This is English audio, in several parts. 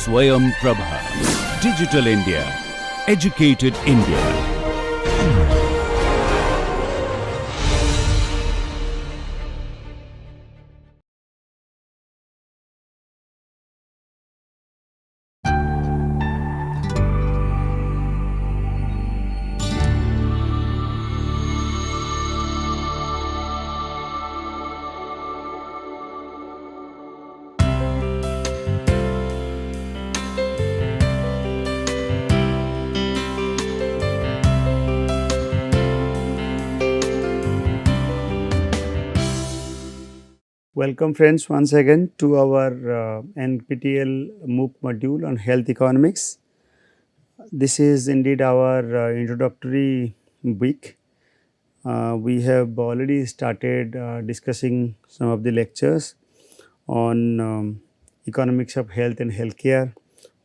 Swayam Prabha. Digital India. Educated India. Welcome friends once again to our NPTEL MOOC module on health economics. This is indeed our introductory week. We have already started discussing some of the lectures on economics of health and healthcare,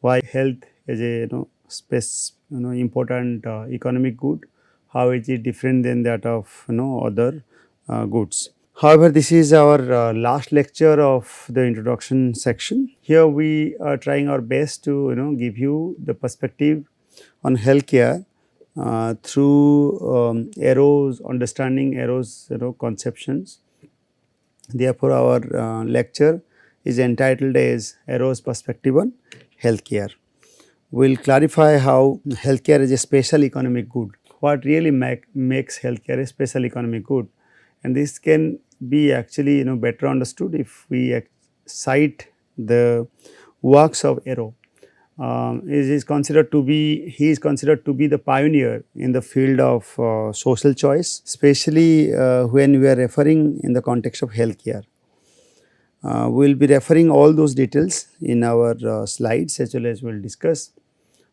why health is a important economic good, how it is different than that of other goods. However, this is our last lecture of the introduction section. Here we are trying our best to give you the perspective on healthcare through Arrow's understanding, Arrow's conceptions. Therefore, our lecture is entitled as Arrow's perspective on healthcare. We will clarify how healthcare is a special economic good. What really makes healthcare a special economic good, and this can be actually better understood if we cite the works of Arrow. He is considered to be the pioneer in the field of social choice, especially when we are referring in the context of healthcare. We will be referring all those details in our slides as well as we will discuss.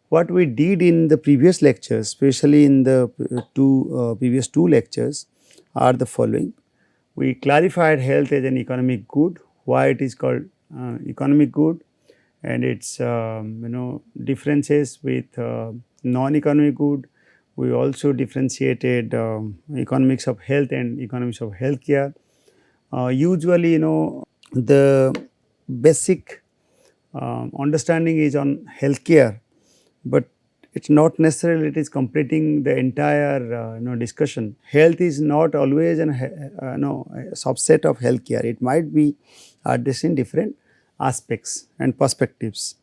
What we did in the previous lectures, especially in the previous two lectures, are the following. We clarified health as an economic good, why it is called economic good, and its differences with non-economic good. We also differentiated economics of health and economics of healthcare. Usually, the basic understanding is on healthcare, but it's not necessarily it is completing the entire discussion. Health is not always a subset of healthcare. It might be addressing different aspects and perspectives.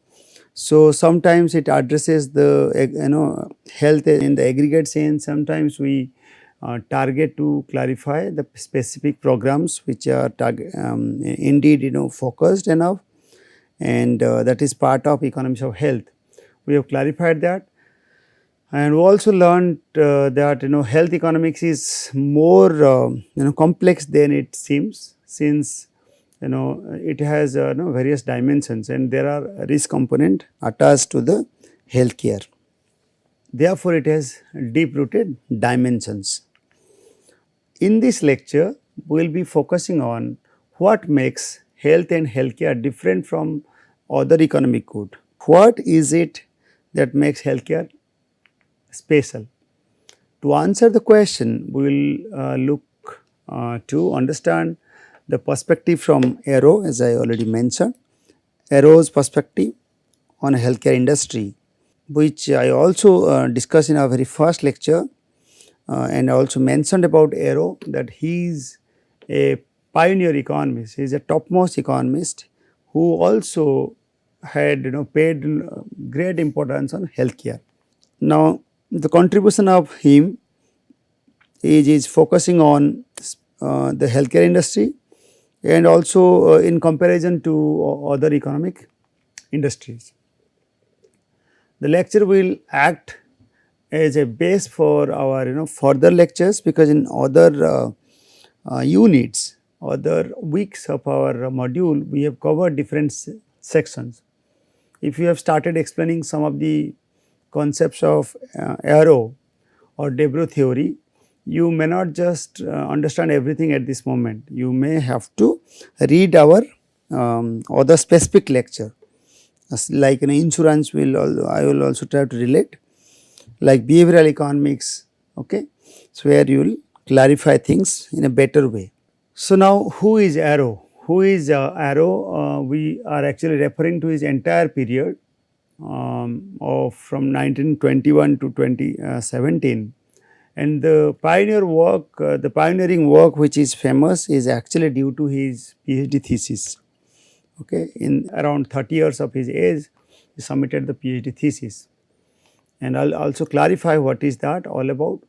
So sometimes it addresses the health in the aggregate sense. Sometimes we target to clarify the specific programs which are indeed focused enough, and that is part of economics of health. We have clarified that. And we also learned that health economics is more complex than it seems, since it has various dimensions and there are risk component attached to the healthcare. Therefore, it has deep rooted dimensions. In this lecture, we will be focusing on what makes health and healthcare different from other economic good. What is it that makes healthcare special? To answer the question, we will look to understand the perspective from Arrow, as I already mentioned. Arrow's perspective on a healthcare industry, which I also discussed in our very first lecture, and I also mentioned about Arrow that he is a pioneer economist. He is a topmost economist who also had paid great importance on healthcare. Now, the contribution of him is focusing on the healthcare industry and also in comparison to other economic industries. The lecture will act as a base for our further lectures, because in other units, other weeks of our module, we have covered different sections. If you have started explaining some of the concepts of Arrow or Debreu theory, you may not just understand everything at this moment. You may have to read our other specific lecture, like insurance I will also try to relate, like behavioral economics, okay. So, where you will clarify things in a better way. So, now who is Arrow? Who is Arrow? We are actually referring to his entire period from 1921 to 2017. And the pioneering work which is famous is actually due to his PhD thesis. Okay, in around 30 years of his age, he submitted the PhD thesis. And I'll also clarify what is that all about.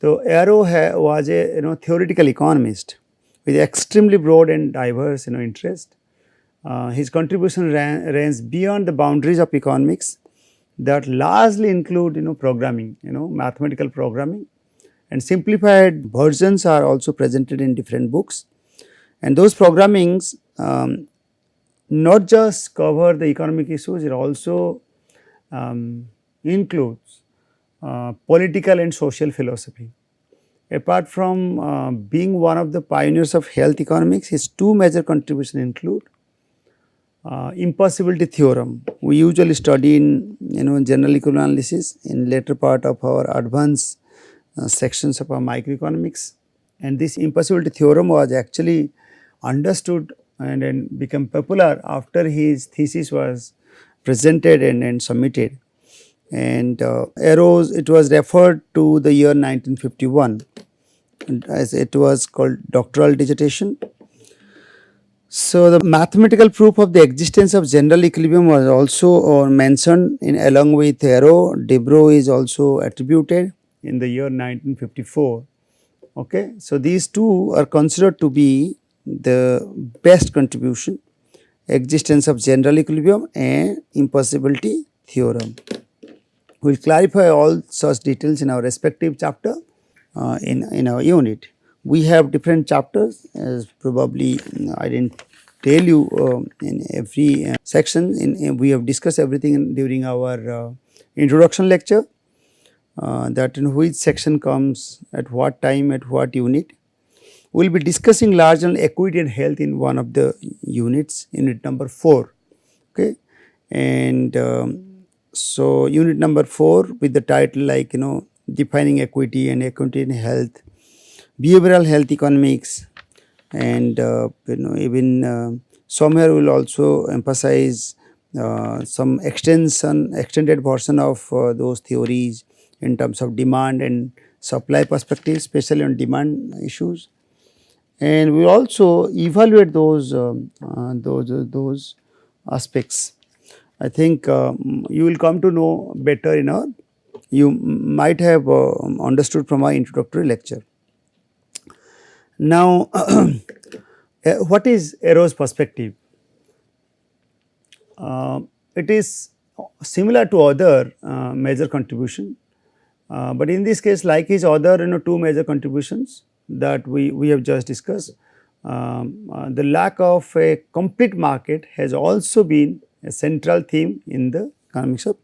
So Arrow was a theoretical economist with extremely broad and diverse interest. His contribution ranged beyond the boundaries of economics that largely include programming, mathematical programming, and simplified versions are also presented in different books. And those programmings not just cover the economic issues, it also includes political and social philosophy. Apart from being one of the pioneers of health economics, his two major contributions include impossibility theorem. We usually study in general economic analysis in later part of our advanced sections of our microeconomics, and this impossibility theorem was actually understood and then become popular after his thesis was presented and submitted. And Arrow's, it was referred to the year 1951 as it was called doctoral dissertation. So the mathematical proof of the existence of general equilibrium was also mentioned in along with Arrow. Debreu is also attributed in the year 1954. Okay, so these two are considered to be the best contribution, existence of general equilibrium and impossibility theorem. We will clarify all such details in our respective chapter in our unit. We have different chapters, as probably I did not tell you in every section. We have discussed everything during our introduction lecture, that in which section comes at what time, at what unit. We will be discussing large on equity and health in one of the units, unit number 4. Okay. And so unit number 4 with the title like defining equity and equity in health, behavioral health economics, and even somewhere we will also emphasize some extended version of those theories in terms of demand and supply perspective, especially on demand issues. And we will also evaluate those aspects. I think you will come to know better in our, you might have understood from our introductory lecture. Now, what is Arrow's perspective? It is similar to other major contribution, but in this case, like his other two major contributions that we have just discussed, the lack of a complete market has also been a central theme in the economics of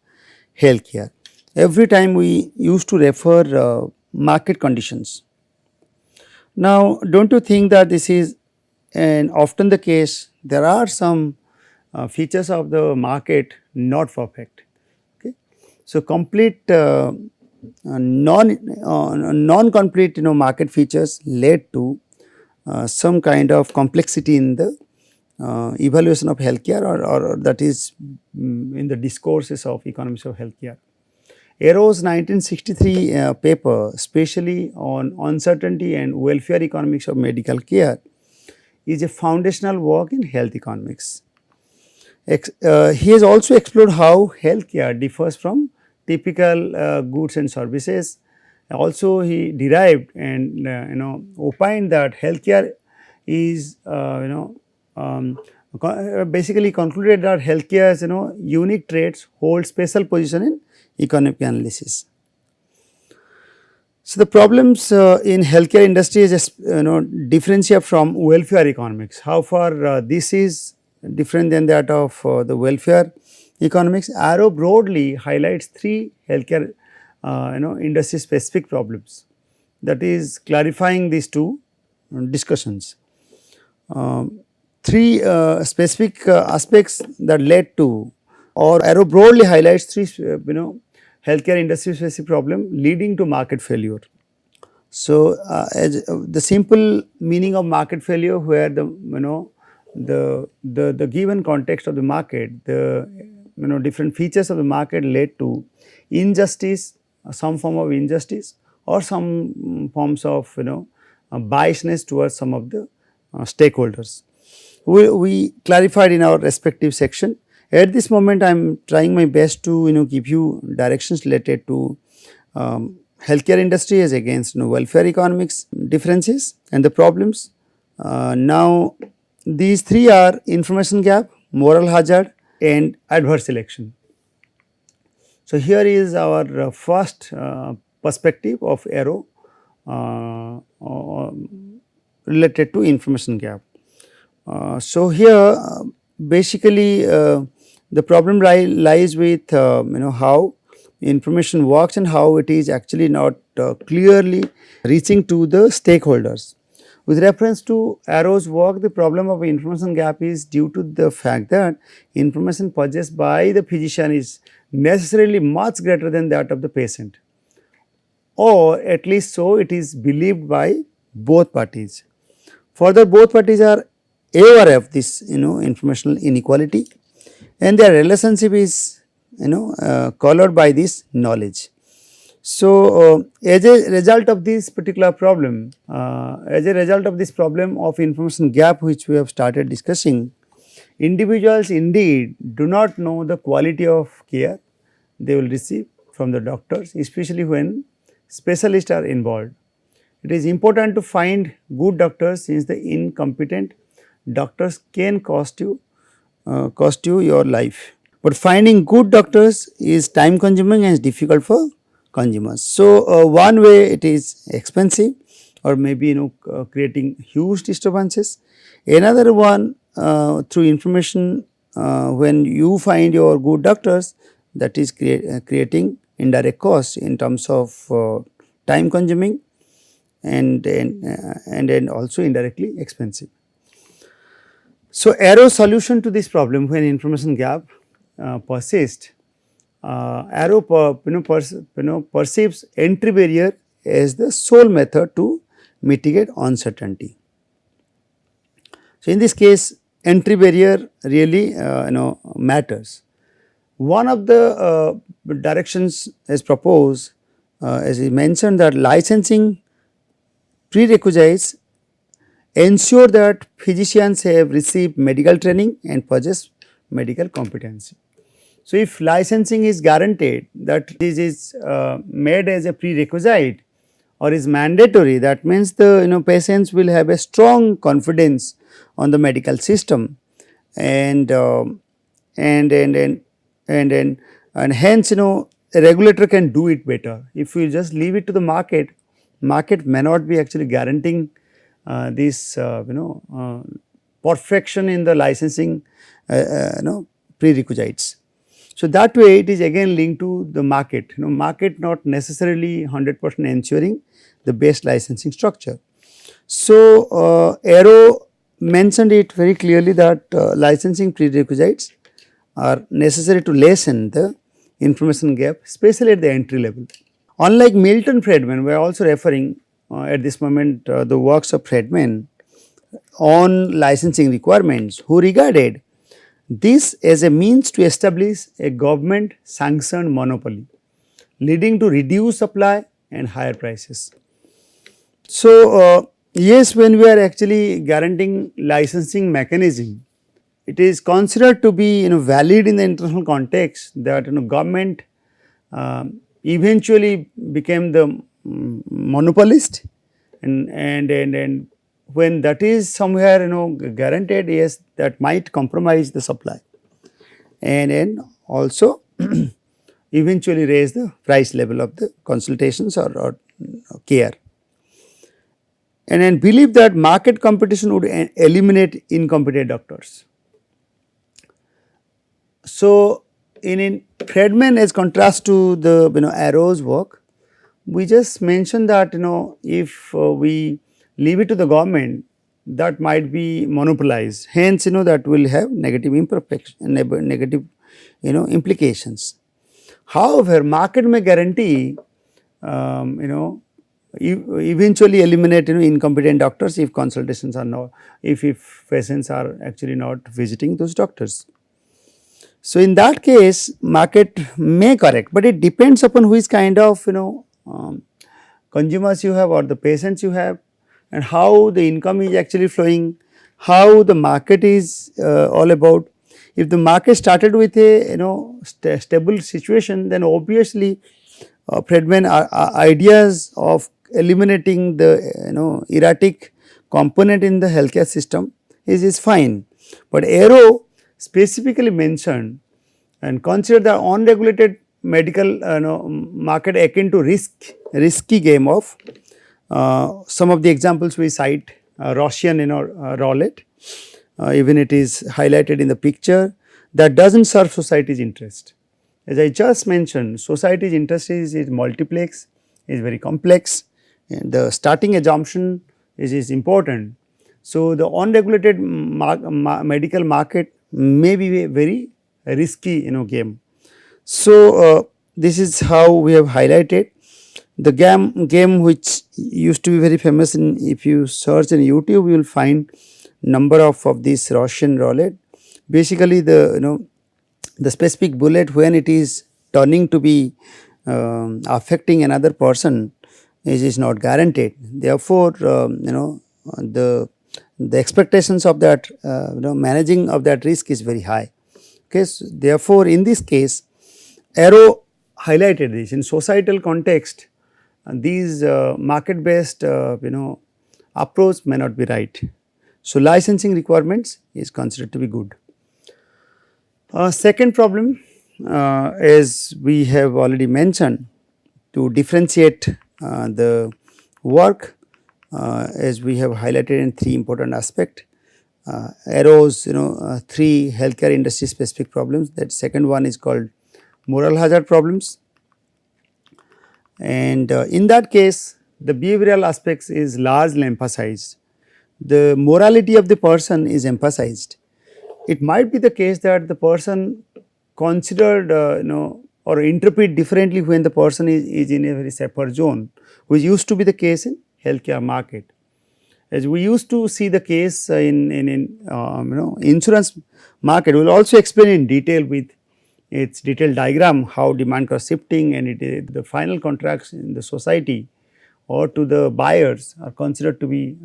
healthcare. Every time we used to refer market conditions. Now, do not you think that this is often the case? There are some features of the market not perfect. Okay. So, complete non-complete market features led to some kind of complexity in the evaluation of healthcare, or that is in the discourses of economics of healthcare. Arrow's 1963 paper, especially on uncertainty and welfare economics of medical care, is a foundational work in health economics. He has also explored how healthcare differs from typical goods and services. Also, he derived and opined that healthcare is basically concluded that healthcare's unique traits hold special position in economic analysis. So, the problems in healthcare industry is differentiate from welfare economics. How far this is different than that of the welfare economics? Arrow broadly highlights 3 healthcare industry specific problems, that is clarifying these 2 discussions. 3 specific aspects that led to, or Arrow broadly highlights 3 healthcare industry specific problem leading to market failure. So, as the simple meaning of market failure, where the given context of the market, the different features of the market led to injustice, some form of injustice, or some forms of biasness towards some of the stakeholders. We clarified in our respective section. At this moment, I am trying my best to give you directions related to healthcare industry as against welfare economics differences and the problems. Now, these three are information gap, moral hazard, and adverse selection. So, here is our first perspective of arrow related to information gap. So, here basically the problem lies with how information works and how it is actually not clearly reaching to the stakeholders. With reference to arrow's work, the problem of information gap is due to the fact that information purchased by the physician is necessarily much greater than that of the patient, or at least so it is believed by both parties. Further, both parties are aware of this informational inequality, and their relationship is colored by this knowledge. So, as a result of this particular problem, of information gap which we have started discussing, individuals indeed do not know the quality of care they will receive from the doctors, especially when specialists are involved. It is important to find good doctors, since the incompetent doctors can cost you your life. But finding good doctors is time consuming and difficult for consumers. So, one way it is expensive, or maybe creating huge disturbances. Another one, through information, when you find your good doctors, that is creating indirect costs in terms of time consuming and then also indirectly expensive. So, Arrow's solution to this problem when information gap persists, Arrow perceives entry barrier as the sole method to mitigate uncertainty. So, in this case, entry barrier really matters. One of the directions as proposed, as he mentioned, that licensing prerequisites ensure that physicians have received medical training and possess medical competency. So, if licensing is guaranteed, that this is made as a prerequisite or is mandatory, that means the patients will have a strong confidence on the medical system, and hence a regulator can do it better. If you just leave it to the market may not be actually guaranteeing this perfection in the licensing prerequisites. So, that way it is again linked to the market, market not necessarily 100% ensuring the best licensing structure. So, Arrow mentioned it very clearly that licensing prerequisites are necessary to lessen the information gap, especially at the entry level. Unlike Milton Friedman, we are also referring at this moment the works of Friedman on licensing requirements, who regarded this as a means to establish a government sanctioned monopoly, leading to reduced supply and higher prices. So, yes, when we are actually guaranteeing licensing mechanism, it is considered to be valid in the international context that government eventually became the monopolist, and when that is somewhere guaranteed, yes, that might compromise the supply and also eventually raise the price level of the consultations or care, and then believe that market competition would eliminate incompetent doctors. So, in Friedman, as contrast to the Arrow's work, we just mentioned that if we leave it to the government, that might be monopolized, hence that will have negative negative implications. However, market may guarantee eventually eliminate incompetent doctors if consultations are not, if patients are actually not visiting those doctors. So, in that case market may correct, but it depends upon which kind of consumers you have or the patients you have, and how the income is actually flowing, how the market is all about. If the market started with a stable situation, then obviously Friedman ideas of eliminating the erratic component in the healthcare system is fine, but Arrow specifically mentioned and consider the unregulated medical market akin to risky game of some of the examples we cite Russian roulette, even it is highlighted in the picture, that does not serve society's interest. As I just mentioned, society's interest is multiplex, is very complex, and the starting assumption is important. So, the unregulated medical market may be a very risky game. So, this is how we have highlighted the game which used to be very famous. In if you search in YouTube, you will find number of these Russian roulette. Basically, the specific bullet, when it is turning to be affecting another person, is not guaranteed. Therefore, the expectations of that managing of that risk is very high. Okay. So, therefore, in this case Arrow highlighted this in societal context, these market based approach may not be right. So, licensing requirements is considered to be good. Second problem, as we have already mentioned, to differentiate the work, as we have highlighted in three important aspects. Arrows three healthcare industry specific problems. That second one is called moral hazard problems, and in that case the behavioral aspects is largely emphasized. The morality of the person is emphasized. It might be the case that the person considered or interpret differently when the person is in a very safer zone, which used to be the case in healthcare market. As we used to see the case in insurance market, we will also explain in detail with its detailed diagram how demand curve shifting, and the final contracts in the society or to the buyers are considered to be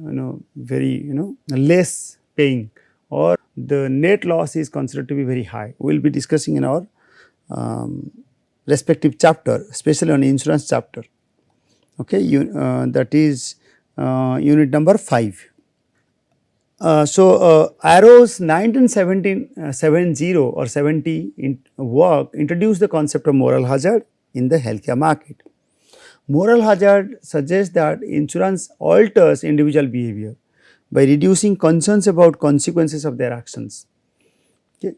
very less paying, or the net loss is considered to be very high. We will be discussing in our respective chapter, especially on insurance chapter. Okay, that is unit number 5. Arrow's 1970 or 70 work introduced the concept of moral hazard in the healthcare market. Moral hazard suggests that insurance alters individual behavior by reducing concerns about consequences of their actions. Okay.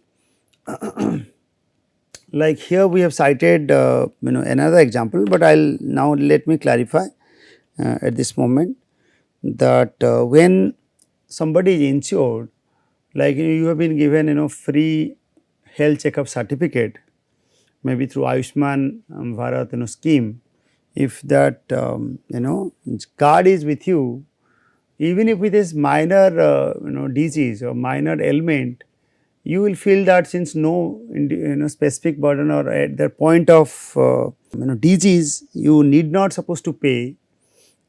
Like here we have cited another example, but now let me clarify at this moment that when somebody is insured, like you have been given free health checkup certificate, maybe through Ayushman Bharat scheme. If that card is with you, even if with this minor disease or minor ailment, you will feel that since no specific burden or at the point of disease, you need not supposed to pay.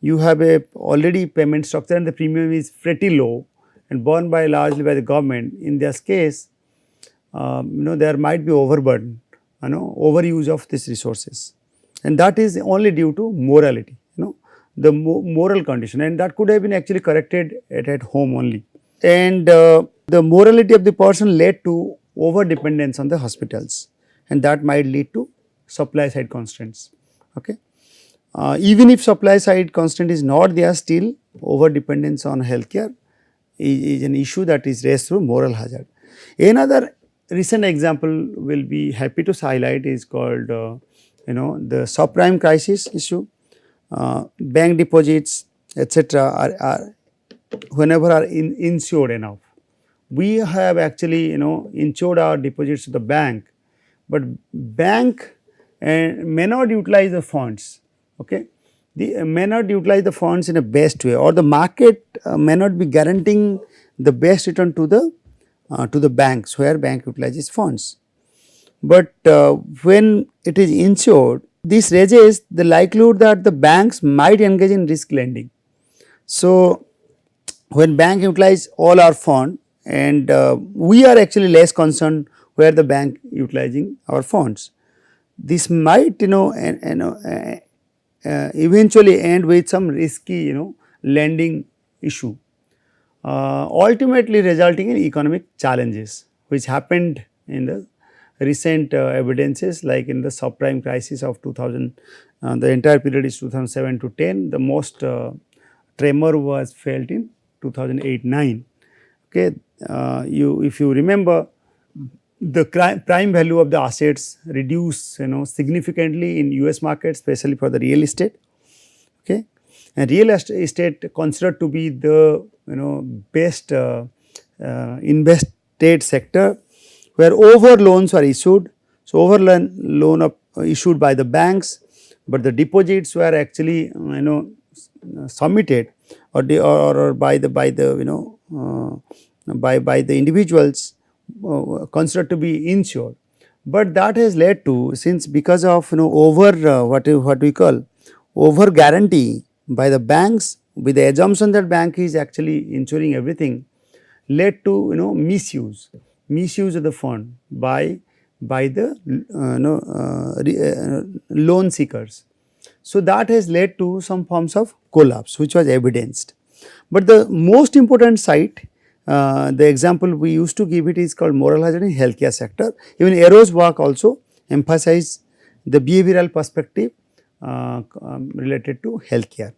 You have a already payment structure and the premium is pretty low and borne by largely by the government. In this case, there might be overburden, overuse of these resources, and that is only due to morality, the moral condition, and that could have been actually corrected at home only. And the morality of the person led to over dependence on the hospitals, and that might lead to supply side constraints. Okay. Even if supply side constraint is not there, still over dependence on healthcare is an issue that is raised through moral hazard. Another recent example will be happy to highlight is called the subprime crisis issue. Bank deposits etc. are whenever are insured enough. We have actually insured our deposits to the bank, but bank may not utilize the funds. Okay, they may not utilize the funds in a best way, or the market may not be guaranteeing the best return to the banks where bank utilizes funds. but when it is insured, this raises the likelihood that the banks might engage in risk lending. So, when bank utilize all our fund, and we are actually less concerned where the bank utilizing our funds, this might eventually end with some risky lending issue, ultimately resulting in economic challenges, which happened in the recent evidences, like in the subprime crisis of 2000. The entire period is 2007 to 10. The most tremor was felt in 2008-9. Okay, if you remember, the prime value of the assets reduced significantly in US market, especially for the real estate. Okay, and real estate considered to be the best invested sector, where over loans were issued. So, over loan issued by the banks, but the deposits were actually submitted or by the by the individuals considered to be insured. But that has led to, since because of over what we call over guarantee by the banks, with the assumption that bank is actually insuring everything, led to misuse of the fund by the loan seekers. So, that has led to some forms of collapse, which was evidenced. But the most important site, the example we used to give it is called moral hazard in healthcare sector. Even Arrow's work also emphasized the behavioral perspective related to healthcare.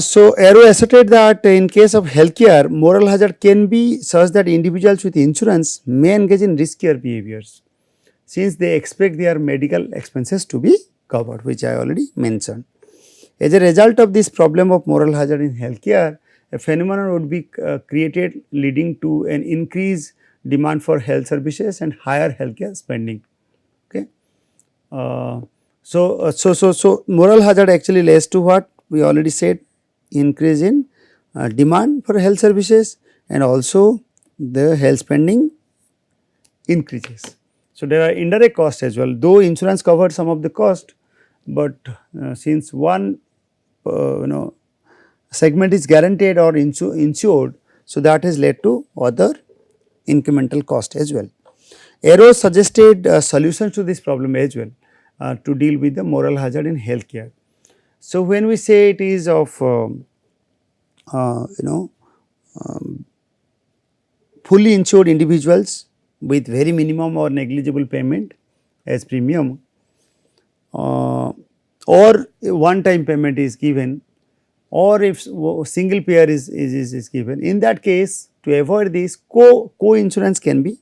So, Arrow asserted that in case of healthcare, moral hazard can be such that individuals with insurance may engage in riskier behaviors, since they expect their medical expenses to be covered, which I already mentioned. As a result of this problem of moral hazard in healthcare, a phenomenon would be created, leading to an increased demand for health services and higher healthcare spending. Okay. So moral hazard actually leads to what we already said: increase in demand for health services, and also the health spending increases. So, there are indirect costs as well, though insurance covered some of the cost, but since one segment is guaranteed or insured, so that has led to other incremental cost as well. Arrow suggested solutions to this problem as well, to deal with the moral hazard in healthcare. So, when we say it is of fully insured individuals with very minimum or negligible payment as premium, or one time payment is given, or if single payer is given, in that case, to avoid this, co-insurance can be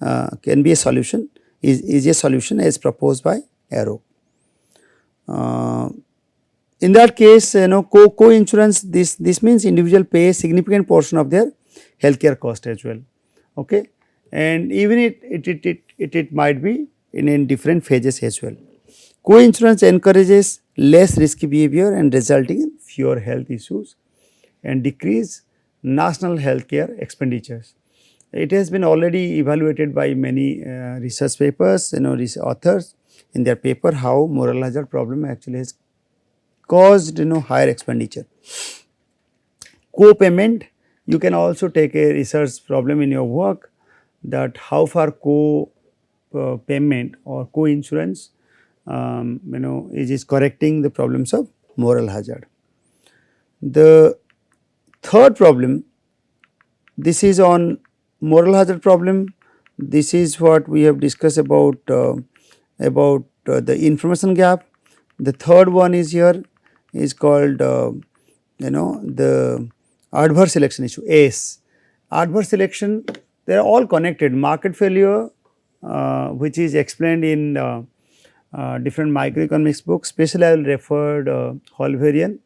a solution, is a solution as proposed by Arrow. In that case, co-insurance, this means individual pay a significant portion of their healthcare cost as well. Okay, and even it might be in different phases as well. Co-insurance encourages less risky behavior and resulting in fewer health issues and decrease national healthcare expenditures. It has been already evaluated by many research papers, authors in their paper, how moral hazard problem actually has caused higher expenditure. Co-payment, you can also take a research problem in your work, that how far co-payment or co-insurance is correcting the problems of moral hazard. The third problem, this is on moral hazard problem. This is what we have discussed about the information gap. The third one is here is called the adverse selection issue, ACE. Adverse selection, they are all connected. Market failure, which is explained in different microeconomics books, especially I will refer Holverian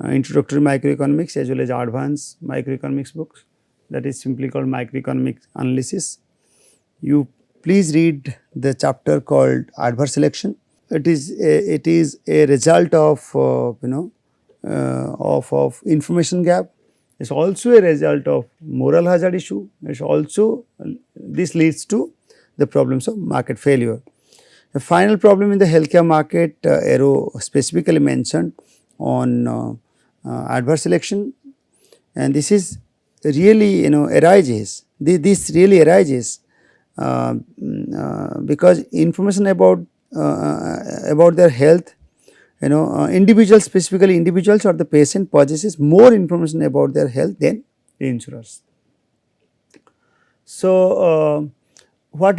introductory microeconomics as well as advanced microeconomics books, that is simply called microeconomic analysis. You please read the chapter called adverse selection. It is a result of of information gap. It is also a result of moral hazard issue. It is also, this leads to the problems of market failure. The final problem in the healthcare market, Aero specifically mentioned on adverse selection, and this is really arises. This really arises because information about their health, individuals, specifically individuals or the patient possesses more information about their health than the insurers. So, what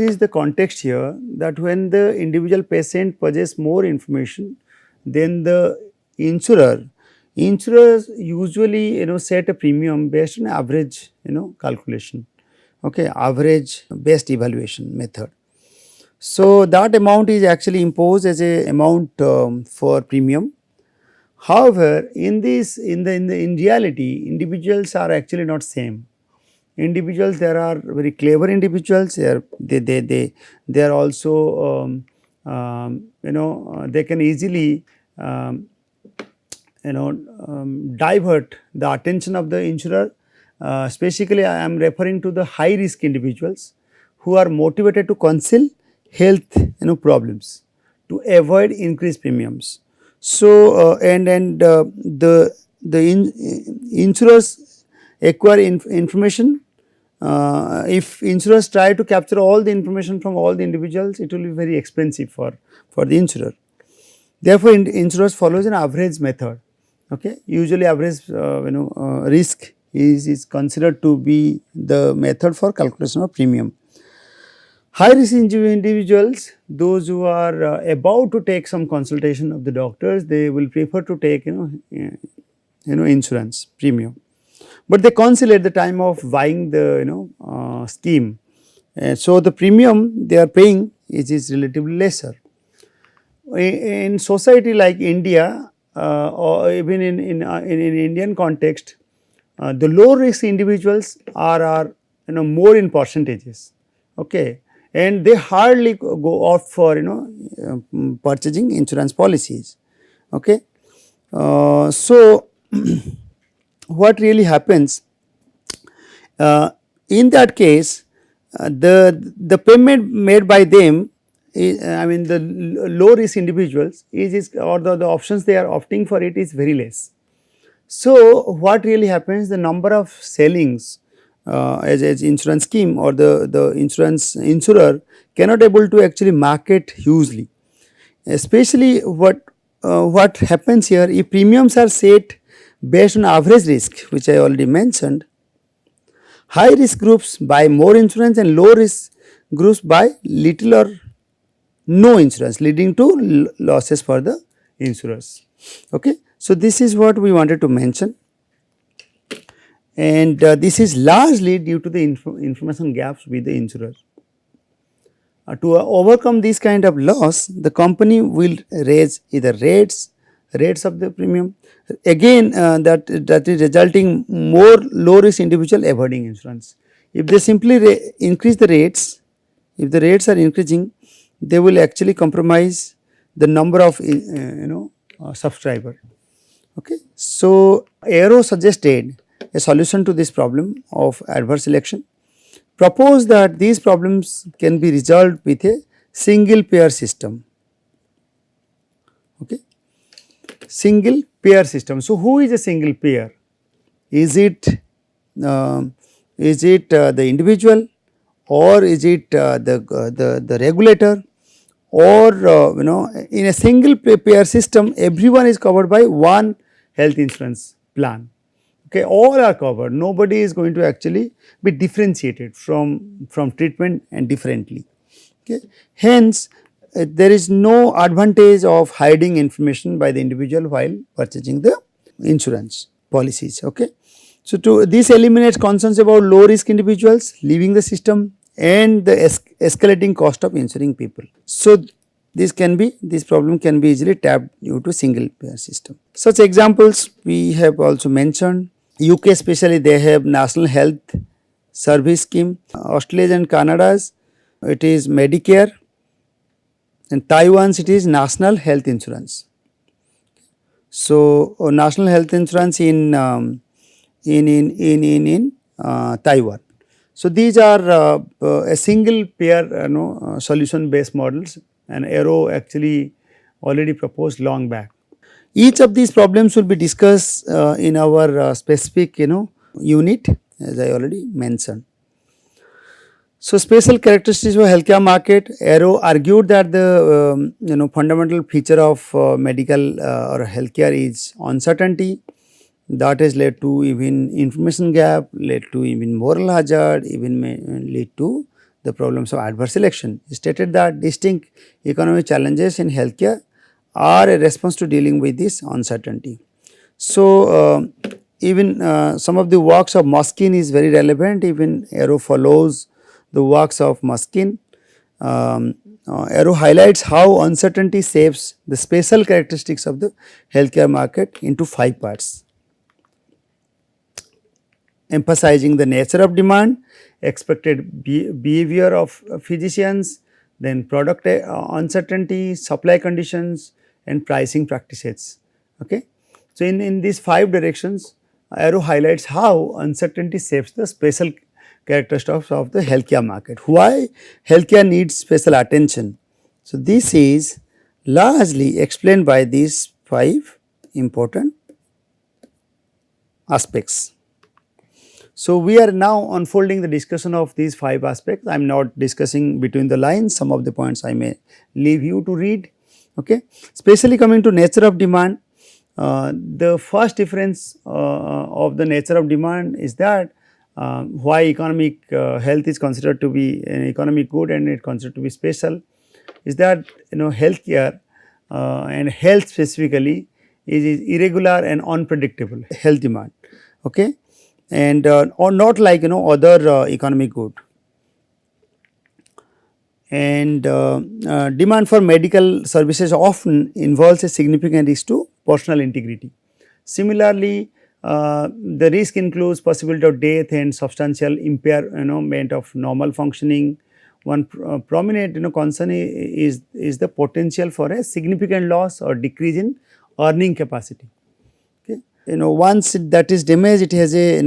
is the context here, that when the individual patient possesses more information than the insurers usually set a premium based on average calculation, okay, average based evaluation method. So, that amount is actually imposed as a amount for premium. However, in reality, individuals are actually not same. Individuals, there are very clever individuals. They are also they can easily divert the attention of the insurer. Specifically, I am referring to the high risk individuals who are motivated to conceal health problems to avoid increased premiums. So, the insurers acquire information. If insurers try to capture all the information from all the individuals, it will be very expensive for the insurer. Therefore, insurers follows an average method. Okay, usually average risk is considered to be the method for calculation of premium. High risk individuals, those who are about to take some consultation of the doctors, they will prefer to take insurance premium, but they conceal at the time of buying the scheme. So, the premium they are paying is relatively lesser. In society like India, or even in Indian context, the low risk individuals are more in percentages, okay, and they hardly go off for purchasing insurance policies, okay. So, what really happens in that case, the payment made by them is, the low risk individuals is or the options they are opting for it is very less. So, what really happens, the number of sellings as insurance scheme or the insurer cannot able to actually market hugely, especially what happens here, if premiums are set based on average risk, which I already mentioned, high risk groups buy more insurance and low risk groups buy little or no insurance, leading to losses for the insurers. Okay. So, this is what we wanted to mention, and this is largely due to the information gaps with the insurer. To overcome this kind of loss, the company will raise either rates of the premium, again that is resulting more low risk individual avoiding insurance. If they simply increase the rates, if the rates are increasing, they will actually compromise the number of subscriber. Okay. So, Aero suggested a solution to this problem of adverse selection, proposed that these problems can be resolved with a single payer system. Okay. Single payer system. So, who is a single payer? Is it the individual, or is it the regulator, or in a single payer system everyone is covered by one health insurance plan. Okay, all are covered, nobody is going to actually be differentiated from treatment and differently. Okay. Hence, there is no advantage of hiding information by the individual while purchasing the insurance policies. Okay. So, this eliminates concerns about low risk individuals leaving the system and the escalating cost of insuring people. So, this problem can be easily tapped due to single payer system. Such examples we have also mentioned. UK especially, they have National Health Service Scheme. Australia and Canada's it is Medicare, and Taiwan's it is National Health Insurance. So, National Health Insurance in Taiwan. So, these are a single pair solution based models, and Aero actually already proposed long back. Each of these problems will be discussed in our specific unit, as I already mentioned. So, special characteristics of healthcare market. Aero argued that the fundamental feature of medical or healthcare is uncertainty. That has led to even information gap, led to even moral hazard, even may lead to the problems of adverse selection. He stated that distinct economic challenges in healthcare are a response to dealing with this uncertainty. So, even some of the works of Muskin is very relevant. Even Aero follows the works of Muskin. Aero highlights how uncertainty shapes the special characteristics of the healthcare market into 5 parts, emphasizing the nature of demand, expected behavior of physicians, then product uncertainty, supply conditions, and pricing practices. Okay. So, in these 5 directions, Aero highlights how uncertainty shapes the special characteristics of the healthcare market. Why healthcare needs special attention? So, this is largely explained by these 5 important aspects. So, we are now unfolding the discussion of these 5 aspects. I am not discussing between the lines, some of the points I may leave you to read. Okay. Especially coming to nature of demand, the first difference of the nature of demand is that why economic health is considered to be an economic good and it considered to be special is that healthcare and health specifically is irregular and unpredictable health demand. Okay. And or not like other economic good, and demand for medical services often involves a significant risk to personal integrity. Similarly, the risk includes possibility of death and substantial impairment of normal functioning. One prominent concern is the potential for a significant loss or decrease in earning capacity. Once that is damaged, it has a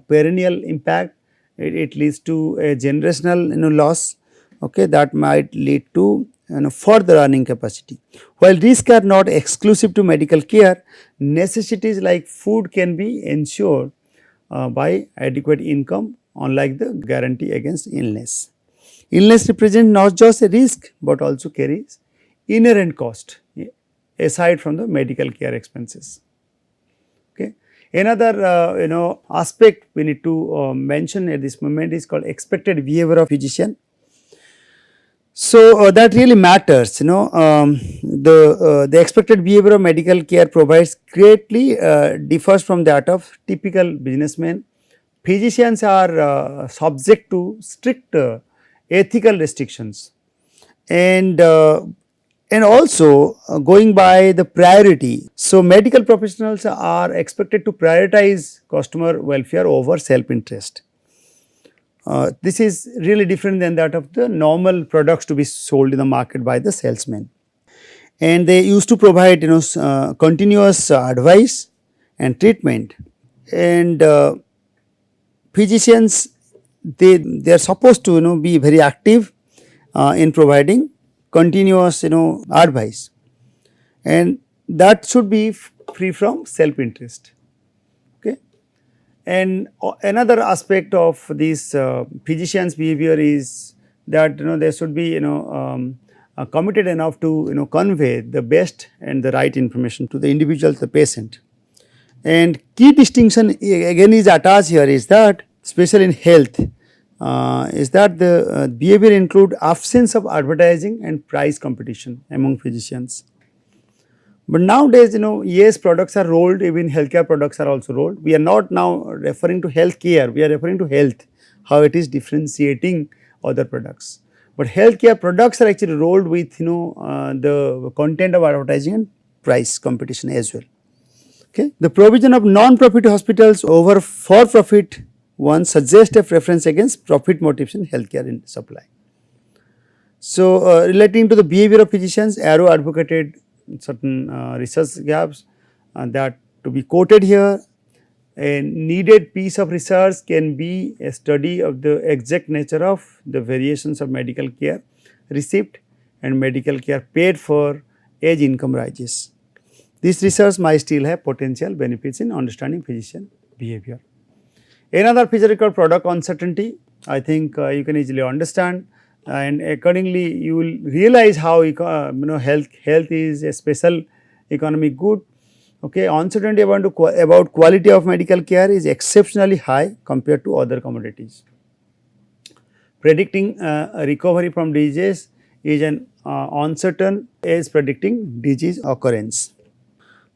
perennial impact. It leads to a generational loss. Okay, that might lead to further earning capacity. While risks are not exclusive to medical care, necessities like food can be ensured by adequate income, unlike the guarantee against illness. Illness represents not just a risk but also carries inherent cost aside from the medical care expenses. Okay. Another aspect we need to mention at this moment is called expected behavior of physician. So, that really matters. The expected behavior of medical care provides greatly differs from that of typical businessmen. Physicians are subject to strict ethical restrictions, and also going by the priority. So, medical professionals are expected to prioritize customer welfare over self interest. This is really different than that of the normal products to be sold in the market by the salesmen, and they used to provide continuous advice and treatment, and physicians they are supposed to be very active in providing continuous advice, and that should be free from self interest. Okay. And another aspect of this physician's behavior is that they should be committed enough to convey the best and the right information to the individual, the patient. And key distinction again is attached here is that especially in health is that the behavior include absence of advertising and price competition among physicians. But nowadays yes, products are rolled, even healthcare products are also rolled. We are not now referring to healthcare, we are referring to health, how it is differentiating other products. But healthcare products are actually rolled with the content of advertising and price competition as well. Okay. The provision of non-profit hospitals over for-profit ones suggests a preference against profit motives in healthcare in supply. So, relating to the behavior of physicians, Aero advocated certain research gaps that to be quoted here. A needed piece of research can be a study of the exact nature of the variations of medical care received and medical care paid for as income rises. This research might still have potential benefits in understanding physician behavior. Another feature is called product uncertainty. I think you can easily understand, and accordingly you will realize how health is a special economic good. Okay, uncertainty about quality of medical care is exceptionally high compared to other commodities. Predicting a recovery from disease is an uncertain as predicting disease occurrence.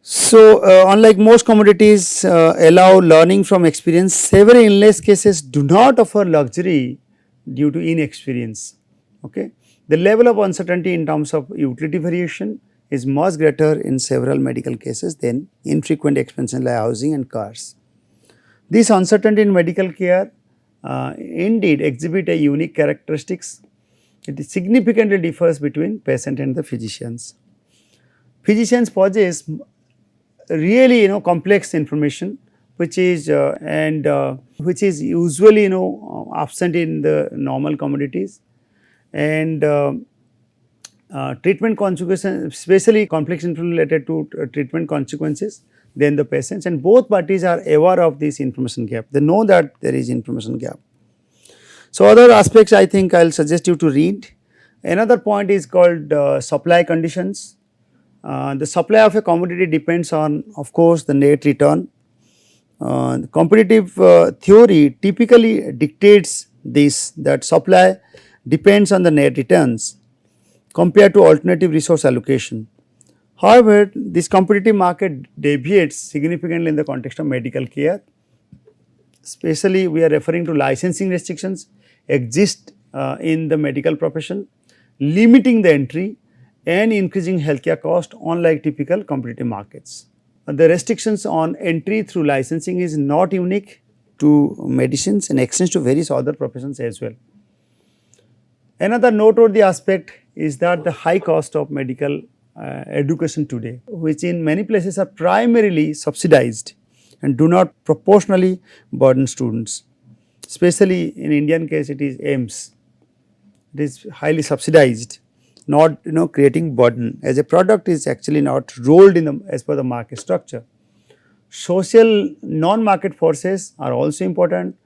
So, unlike most commodities allow learning from experience, several illness cases do not offer luxury due to inexperience. Okay. The level of uncertainty in terms of utility variation is much greater in several medical cases than infrequent expenses like housing and cars. This uncertainty in medical care indeed exhibit a unique characteristics. It significantly differs between patient and the physicians. Physicians possess really complex information which is which is usually absent in the normal commodities, and treatment consequences, especially complex information related to treatment consequences then the patients, and both parties are aware of this information gap. They know that there is information gap. So, other aspects I think I will suggest you to read. Another point is called supply conditions. The supply of a commodity depends on, of course, the net return. Competitive theory typically dictates this, that supply depends on the net returns compared to alternative resource allocation. However, this competitive market deviates significantly in the context of medical care. Especially we are referring to licensing restrictions exist in the medical profession, limiting the entry and increasing healthcare cost unlike typical competitive markets. The restrictions on entry through licensing is not unique to medicines and extends to various other professions as well. Another noteworthy aspect is that the high cost of medical education today, which in many places are primarily subsidized and do not proportionally burden students. Especially in Indian case it is AIMS, it is highly subsidized, not creating burden, as a product is actually not rolled in as per the market structure. Social non-market forces are also important,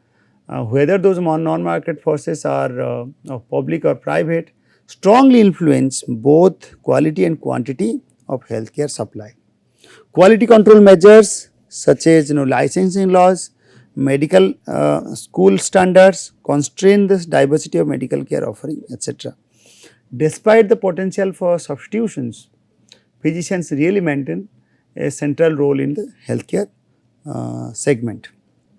whether those non-market forces are public or private, strongly influence both quality and quantity of healthcare supply. Quality control measures such as licensing laws, medical school standards constrain this diversity of medical care offering, etc. Despite the potential for substitutions, physicians really maintain a central role in the healthcare segment.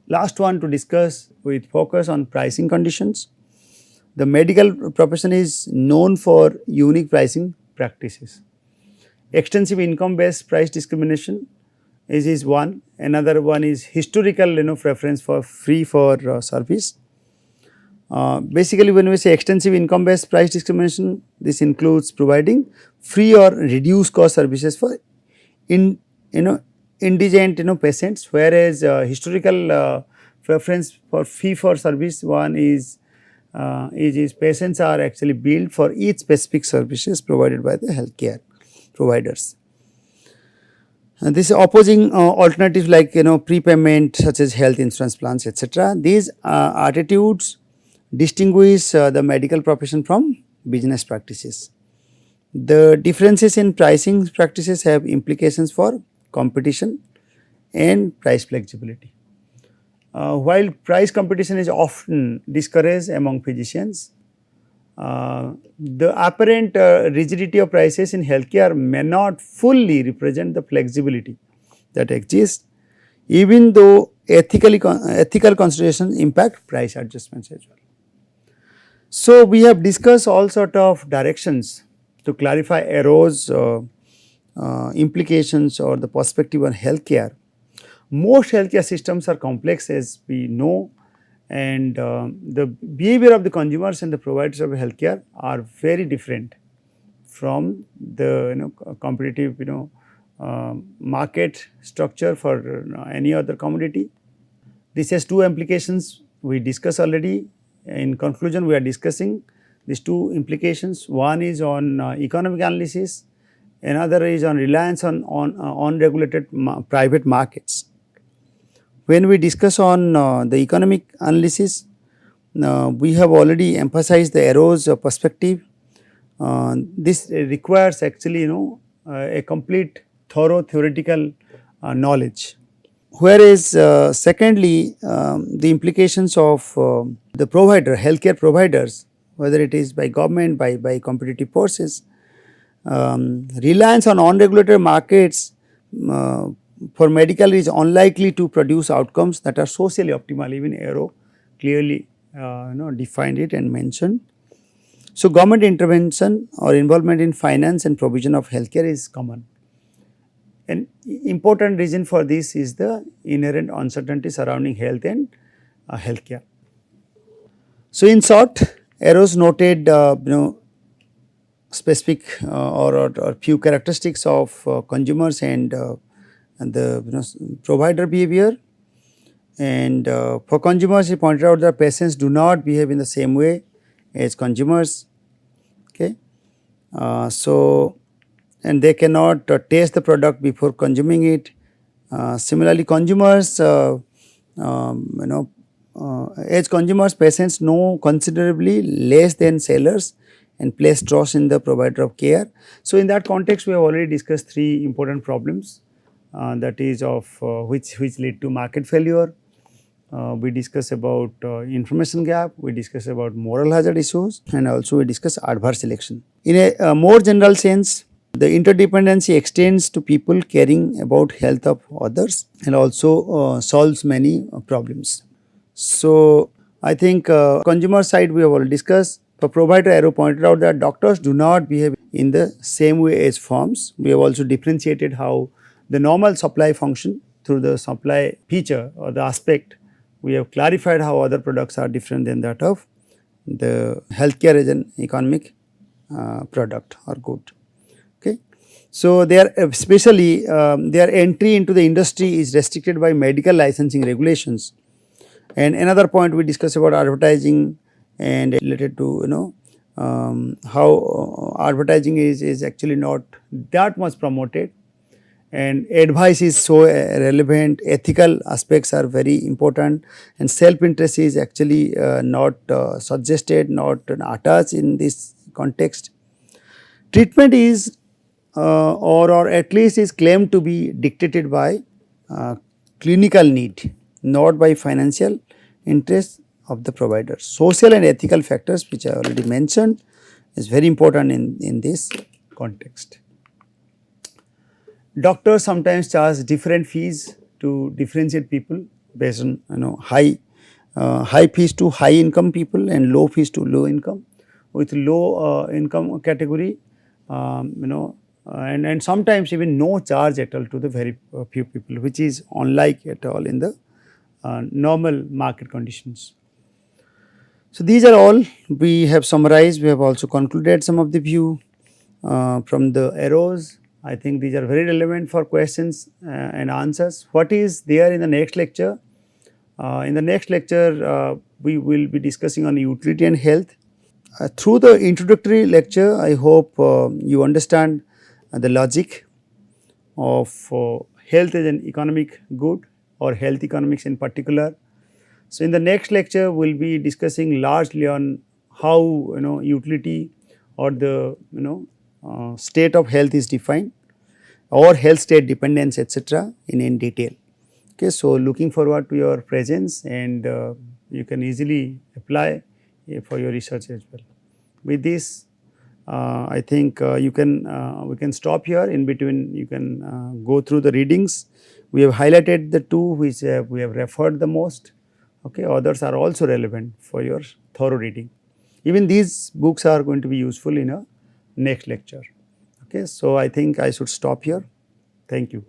Last one to discuss with focus on pricing conditions. The medical profession is known for unique pricing practices. Extensive income based price discrimination is one. Another one is historical preference for free for service. Basically, when we say extensive income based price discrimination, this includes providing free or reduced cost services for indigent patients, whereas historical preference for fee for service one is patients are actually billed for each specific services provided by the healthcare providers. And this opposing alternatives like prepayment such as health insurance plans, etc. These attitudes distinguish the medical profession from business practices. The differences in pricing practices have implications for competition and price flexibility. While price competition is often discouraged among physicians, the apparent rigidity of prices in healthcare may not fully represent the flexibility that exists, even though ethical considerations impact price adjustments as well. So, we have discussed all sort of directions to clarify arrows, implications or the perspective on healthcare. Most healthcare systems are complex as we know, and the behavior of the consumers and the providers of healthcare are very different from the competitive market structure for any other commodity. This has two implications we discussed already. In conclusion, we are discussing these two implications. One is on economic analysis, another is on reliance on unregulated private markets. When we discuss on the economic analysis, we have already emphasized the arrows perspective. This requires actually a complete thorough theoretical knowledge. Whereas secondly, the implications of the provider, healthcare providers, whether it is by government, by competitive forces, reliance on unregulated markets for medical is unlikely to produce outcomes that are socially optimal. Even Arrow clearly defined it and mentioned. So, government intervention or involvement in finance and provision of healthcare is common. An important reason for this is the inherent uncertainty surrounding health and healthcare. So, in short, Arrows noted specific or few characteristics of consumers and the provider behavior. And for consumers, he pointed out that patients do not behave in the same way as consumers. Okay, so and they cannot taste the product before consuming it. Similarly, consumers, as consumers, patients know considerably less than sellers and place trust in the provider of care. So, in that context, we have already discussed three important problems that is of which lead to market failure. We discuss about information gap, we discuss about moral hazard issues, and also we discuss adverse selection. In a more general sense, the interdependency extends to people caring about health of others and also solves many problems. So, I think consumer side we have already discussed. For provider, Arrow pointed out that doctors do not behave in the same way as firms. We have also differentiated how the normal supply function through the supply feature or the aspect. We have clarified how other products are different than that of the healthcare as an economic product or good. Okay. So, their especially their entry into the industry is restricted by medical licensing regulations. And another point we discussed about advertising and related to how advertising is actually not that much promoted, and advice is so relevant, ethical aspects are very important, and self interest is actually not suggested, not attached in this context. Treatment is or at least is claimed to be dictated by clinical need, not by financial interest of the provider. Social and ethical factors, which I already mentioned, is very important in this context. Doctors sometimes charge different fees to differentiate people based on high fees to high income people and low fees to low income. With low income category, and sometimes even no charge at all to the very few people, which is unlike at all in the normal market conditions. So, these are all we have summarized. We have also concluded some of the view from the arrows. I think these are very relevant for questions and answers. What is there in the next lecture? In the next lecture, we will be discussing on utility and health. Through the introductory lecture, I hope you understand the logic of health as an economic good or health economics in particular. So, in the next lecture, we will be discussing largely on how utility or the state of health is defined or health state dependence etc. in detail. Okay, so, looking forward to your presence, and you can easily apply for your research as well. With this, I think we can stop here. In between, you can go through the readings. We have highlighted the two which we have referred the most. Okay, others are also relevant for your thorough reading. Even these books are going to be useful in a next lecture. Okay, so I think I should stop here. Thank you.